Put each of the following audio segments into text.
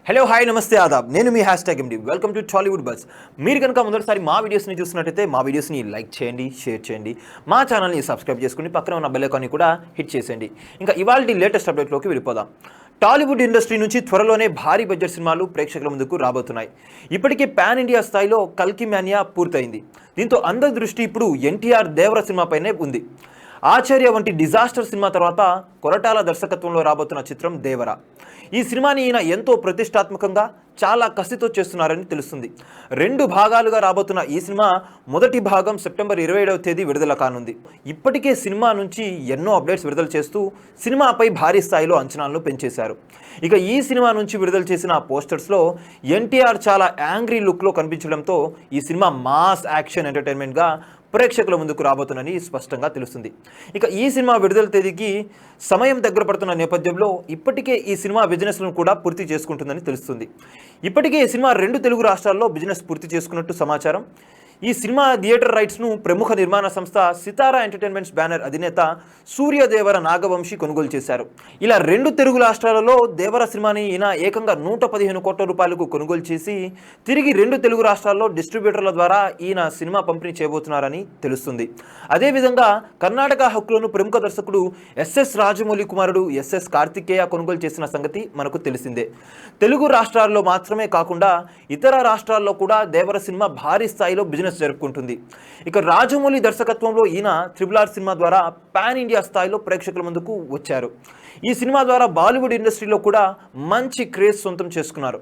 Hello hi నమస్తే ఆదాబ్ నేను మీ #MD welcome to Tollywood buzz. మీరు కనుక మొదటిసారి మా వీడియోస్ని చూస్తున్నట్టయితే మా వీడియోస్ని లైక్ చేయండి, షేర్ చేయండి, మా ఛానల్ని సబ్స్క్రైబ్ చేసుకుని పక్కన ఉన్న బెల్ ఐకాన్ని కూడా హిట్ చేసేయండి. ఇంకా ఇవాళ లేటెస్ట్ అప్డేట్లోకి వెళ్ళిపోదాం. టాలీవుడ్ ఇండస్ట్రీ నుంచి త్వరలోనే భారీ బడ్జెట్ సినిమాలు ప్రేక్షకుల ముందుకు రాబోతున్నాయి. ఇప్పటికే పాన్ ఇండియా స్థాయిలో కల్కి మ్యానియా పూర్తయింది. దీంతో అందరి దృష్టి ఇప్పుడు ఎన్టీఆర్ దేవర సినిమాపైనే ఉంది. ఆచార్య వంటి డిజాస్టర్ సినిమా తర్వాత కొరటాల దర్శకత్వంలో రాబోతున్న చిత్రం దేవర. ఈ సినిమాని ఈయన ఎంతో ప్రతిష్టాత్మకంగా చాలా కసితో చేస్తున్నారని తెలుస్తుంది. 2 భాగాలుగా రాబోతున్న ఈ సినిమా మొదటి భాగం సెప్టెంబర్ 27వ తేదీ విడుదల కానుంది. ఇప్పటికే సినిమా నుంచి ఎన్నో అప్డేట్స్ విడుదల చేస్తూ సినిమాపై భారీ స్థాయిలో అంచనాలను పెంచేశారు. ఇక ఈ సినిమా నుంచి విడుదల చేసిన పోస్టర్స్లో ఎన్టీఆర్ చాలా యాంగ్రీ లుక్లో కనిపించడంతో ఈ సినిమా మాస్ యాక్షన్ ఎంటర్టైన్మెంట్గా ప్రేక్షకుల ముందుకు రాబోతుందని స్పష్టంగా తెలుస్తుంది. ఇక ఈ సినిమా విడుదల తేదీకి సమయం దగ్గర పడుతున్న నేపథ్యంలో ఇప్పటికే ఈ సినిమా బిజినెస్లను కూడా పూర్తి చేసుకుంటుందని తెలుస్తుంది. ఇప్పటికే ఈ సినిమా 2 తెలుగు రాష్ట్రాల్లో బిజినెస్ పూర్తి చేసుకున్నట్టు సమాచారం. ఈ సినిమా థియేటర్ రైట్స్ను ప్రముఖ నిర్మాణ సంస్థ సితారా ఎంటర్టైన్మెంట్స్ బ్యానర్ అధినేత సూర్యదేవర నాగవంశీ కొనుగోలు చేశారు. ఇలా 2 తెలుగు రాష్ట్రాలలో దేవర సినిమాని ఈయన ఏకంగా 115 కోట్ల రూపాయలకు కొనుగోలు చేసి తిరిగి 2 తెలుగు రాష్ట్రాల్లో డిస్ట్రిబ్యూటర్ల ద్వారా ఈయన సినిమా పంపిణీ చేయబోతున్నారని తెలుస్తుంది. అదేవిధంగా కర్ణాటక హక్కులను ప్రముఖ దర్శకుడు ఎస్ఎస్ రాజమౌళి కుమారుడు ఎస్ఎస్ కార్తికేయ కొనుగోలు చేసిన సంగతి మనకు తెలిసిందే. తెలుగు రాష్ట్రాల్లో మాత్రమే కాకుండా ఇతర రాష్ట్రాల్లో కూడా దేవర సినిమా భారీ స్థాయిలో బిజినెస్ జరుపుకుంటుంది. ఇక రాజమౌళి దర్శకత్వంలో ఈయన RRR సినిమా ద్వారా పాన్ ఇండియా స్థాయిలో ప్రేక్షకుల ముందుకు వచ్చారు. ఈ సినిమా ద్వారా బాలీవుడ్ ఇండస్ట్రీలో కూడా మంచి క్రేజ్ సొంతం చేసుకున్నారు.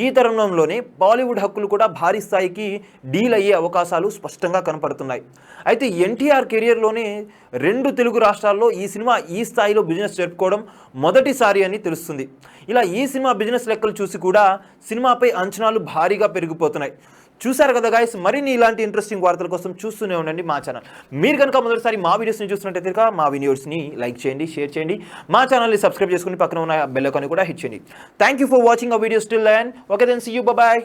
ఈ తరుణంలోనే బాలీవుడ్ హక్కులు కూడా భారీ స్థాయికి డీల్ అయ్యే అవకాశాలు స్పష్టంగా కనపడుతున్నాయి. అయితే ఎన్టీఆర్ కెరియర్లోనే 2 తెలుగు రాష్ట్రాల్లో ఈ సినిమా ఈ స్థాయిలో బిజినెస్ జరుపుకోవడం మొదటిసారి అని తెలుస్తుంది. ఇలా ఈ సినిమా బిజినెస్ లెక్కలు చూసి కూడా సినిమాపై అంచనాలు భారీగా పెరిగిపోతున్నాయి. చూసారు కదా గైస్, మరిన్ని ఇలాంటి ఇంట్రెస్టింగ్ వార్తల కోసం చూస్తూనే ఉండండి మా ఛానల్. మీరు కనుక మొదటిసారి మా వీడియోస్ని చూస్తున్నట్టయితే మా వీడియోస్ని లైక్ చేయండి, షేర్ చేయండి, మా ఛానల్ని సబ్స్క్రైబ్ చేసుకుని పక్కన ఉన్న బెల్ ఐకాన్ని కూడా హిట్ చేయండి. Thank you for watching our videos till then. Okay then, see you, by.